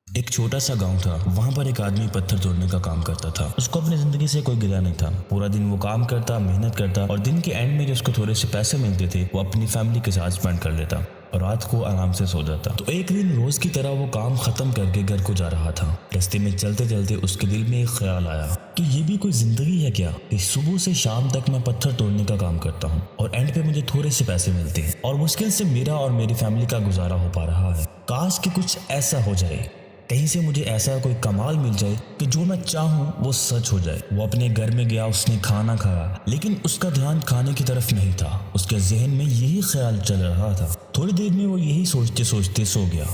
एक छोटा सा गांव था। वहां पर एक आदमी पत्थर तोड़ने का काम करता था। उसको अपनी जिंदगी से कोई गिला नहीं था। पूरा दिन वो काम करता, मेहनत करता और दिन के एंड में जो उसको थोड़े से पैसे मिलते थे वो अपनी फैमिली के साथ स्पेंड कर लेता और रात को आराम से सो जाता। तो एक दिन रोज की तरह वो काम खत्म करके घर को जा रहा था। रास्ते में चलते चलते उसके दिल में एक ख्याल आया कि ये भी कोई जिंदगी है क्या, कि सुबह से शाम तक मैं पत्थर तोड़ने का काम करता हूँ और एंड पे मुझे थोड़े से पैसे मिलते हैं और मुश्किल से मेरा और मेरी फैमिली का गुजारा हो पा रहा है। काश कि कुछ ऐसा हो जाए, कहीं से मुझे ऐसा कोई कमाल मिल जाए कि जो मैं चाहूँ वो सच हो जाए। वो अपने घर में गया, उसने खाना खाया, लेकिन उसका ध्यान खाने की तरफ नहीं था। उसके जहन में यही ख्याल चल रहा था। थोड़ी देर में वो यही सोचते सोचते सो गया।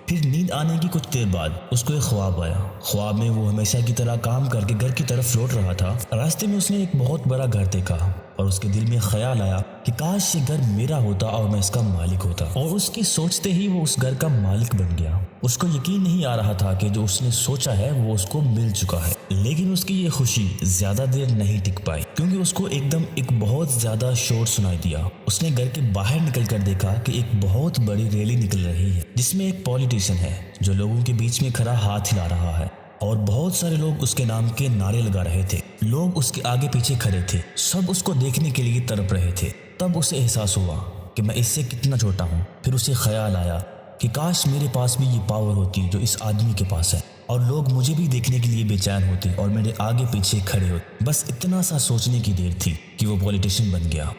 फिर नींद आने की कुछ देर बाद उसको एक ख्वाब आया। ख्वाब में वो हमेशा की तरह काम करके घर की तरफ लौट रहा था। रास्ते में उसने एक बहुत बड़ा घर देखा और उसके दिल में ख्याल आया कि काश ये घर मेरा होता और मैं इसका मालिक होता। और उसकी सोचते ही वो उस घर का मालिक बन गया। उसको यकीन नहीं आ रहा था कि जो उसने सोचा है वो उसको मिल चुका है। लेकिन उसकी ये खुशी ज्यादा देर नहीं टिक पाई, क्योंकि उसको एकदम एक बहुत ज्यादा शोर सुनाई दिया। उसने घर के बाहर निकल कर देखा कि एक बहुत बड़ी रैली निकल रही है, जिसमें एक पॉलिटिशियन है जो लोगों के बीच में खड़ा हाथ हिला रहा है और बहुत सारे लोग उसके नाम के नारे लगा रहे थे। लोग उसके आगे पीछे खड़े थे, सब उसको देखने के लिए तड़प रहे थे। तब उसे एहसास हुआ कि मैं इससे कितना छोटा हूँ। फिर उसे ख्याल आया कि काश मेरे पास भी ये पावर होती जो इस आदमी के पास है और लोग मुझे भी देखने के लिए बेचैन होते और मेरे आगे पीछे खड़े होते। बस इतना सा सोचने की देर थी कि वो पॉलिटिशियन बन गया।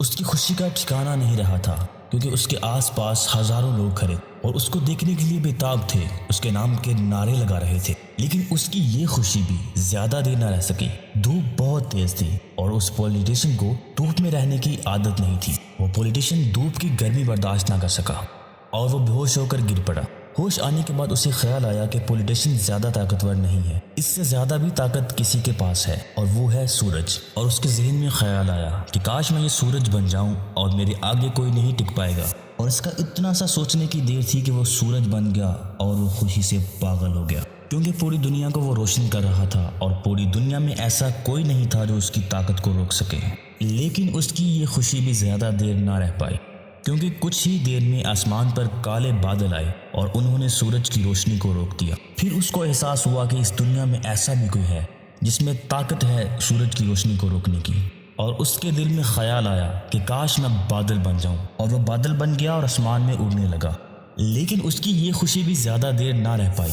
उसकी खुशी का ठिकाना नहीं रहा था, क्योंकि उसके आसपास हजारों लोग खड़े और उसको देखने के लिए बेताब थे, उसके नाम के नारे लगा रहे थे। लेकिन उसकी ये खुशी भी ज्यादा देर न रह सकी। धूप बहुत तेज थी और उस पॉलिटिशियन को धूप में रहने की आदत नहीं थी। वो पॉलिटिशियन धूप की गर्मी बर्दाश्त ना कर सका और वो बेहोश होकर गिर पड़ा। होश आने के बाद उसे ख्याल आया कि पॉलिटिशियन ज्यादा ताकतवर नहीं है, इससे ज्यादा भी ताकत किसी के पास है और वो है सूरज। और उसके जहन में ख्याल आया कि काश मैं ये सूरज बन जाऊं और मेरे आगे कोई नहीं टिक पाएगा। और इसका इतना सा सोचने की देर थी कि वो सूरज बन गया और वो खुशी से पागल हो गया, क्योंकि पूरी दुनिया को वो रोशन कर रहा था और पूरी दुनिया में ऐसा कोई नहीं था जो उसकी ताकत को रोक सके। लेकिन उसकी ये खुशी भी ज्यादा देर ना रह पाई, क्योंकि कुछ ही देर में आसमान पर काले बादल आए और उन्होंने सूरज की रोशनी को रोक दिया। फिर उसको एहसास हुआ कि इस दुनिया में ऐसा भी कोई है जिसमें ताकत है सूरज की रोशनी को रोकने की। और उसके दिल में ख्याल आया कि काश मैं बादल बन जाऊं। और वो बादल बन गया और आसमान में उड़ने लगा। लेकिन उसकी ये खुशी भी ज्यादा देर ना रह पाई,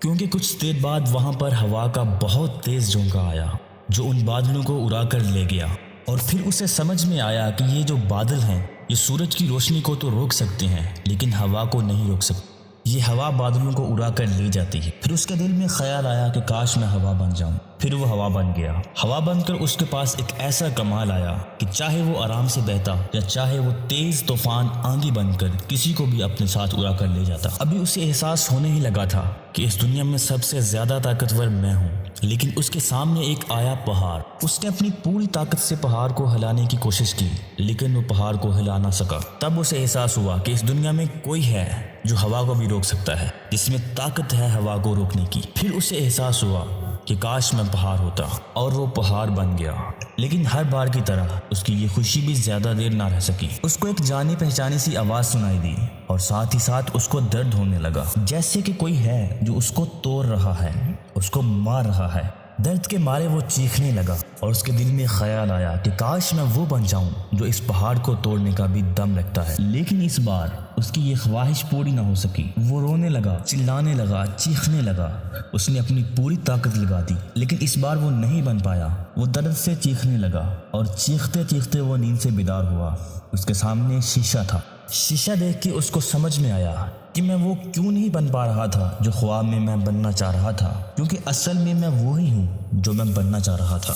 क्योंकि कुछ देर बाद वहां पर हवा का बहुत तेज झोंका आया जो उन बादलों को उड़ा कर ले गया। और फिर उसे समझ में आया कि ये जो बादल हैं ये सूरज की रोशनी को तो रोक सकते हैं, लेकिन हवा को नहीं रोक सकते। ये हवा बादलों को उड़ा कर ले जाती है। फिर उसके दिल में ख्याल आया कि काश मैं हवा बन जाऊं। फिर वो हवा बन गया। हवा बनकर उसके पास एक ऐसा कमाल आया कि चाहे वो आराम से बहता या चाहे वो तेज तूफान आंधी बनकर किसी को भी अपने साथ उड़ा कर ले जाता। अभी उसे एहसास होने ही लगा था कि इस दुनिया में सबसे ज्यादा ताकतवर मैं हूँ। लेकिन उसके सामने एक आया पहाड़। उसने अपनी पूरी ताकत से पहाड़ को हिलाने की कोशिश की, लेकिन वो पहाड़ को हिला ना सका। तब उसे एहसास हुआ कि इस दुनिया में कोई है जो हवा को भी रोक सकता है, जिसमें ताकत है हवा को रोकने की। फिर उसे एहसास हुआ कि काश मैं पहाड़ होता, और वो पहाड़ बन गया। लेकिन हर बार की तरह उसकी ये खुशी भी ज्यादा देर ना रह सकी। उसको एक जानी पहचानी सी आवाज सुनाई दी और साथ ही साथ उसको दर्द होने लगा, जैसे कि कोई है जो उसको तोड़ रहा है, उसको मार रहा है। दर्द के मारे वो चीखने लगा और उसके दिल में ख्याल आया कि काश मैं वो बन जाऊं जो इस पहाड़ को तोड़ने का भी दम रखता है। लेकिन इस बार उसकी ये ख्वाहिश पूरी ना हो सकी। वो रोने लगा, चिल्लाने लगा, चीखने लगा। उसने अपनी पूरी ताकत लगा दी, लेकिन इस बार वो नहीं बन पाया। वो दर्द से चीखने लगा और चीखते चीखते वो नींद से बेदार हुआ। उसके सामने शीशा था। शीशा देख के उसको समझ में आया कि मैं वो क्यों नहीं बन पा रहा था जो ख्वाब में मैं बनना चाह रहा था, क्योंकि असल में मैं वो ही हूँ जो मैं बनना चाह रहा था।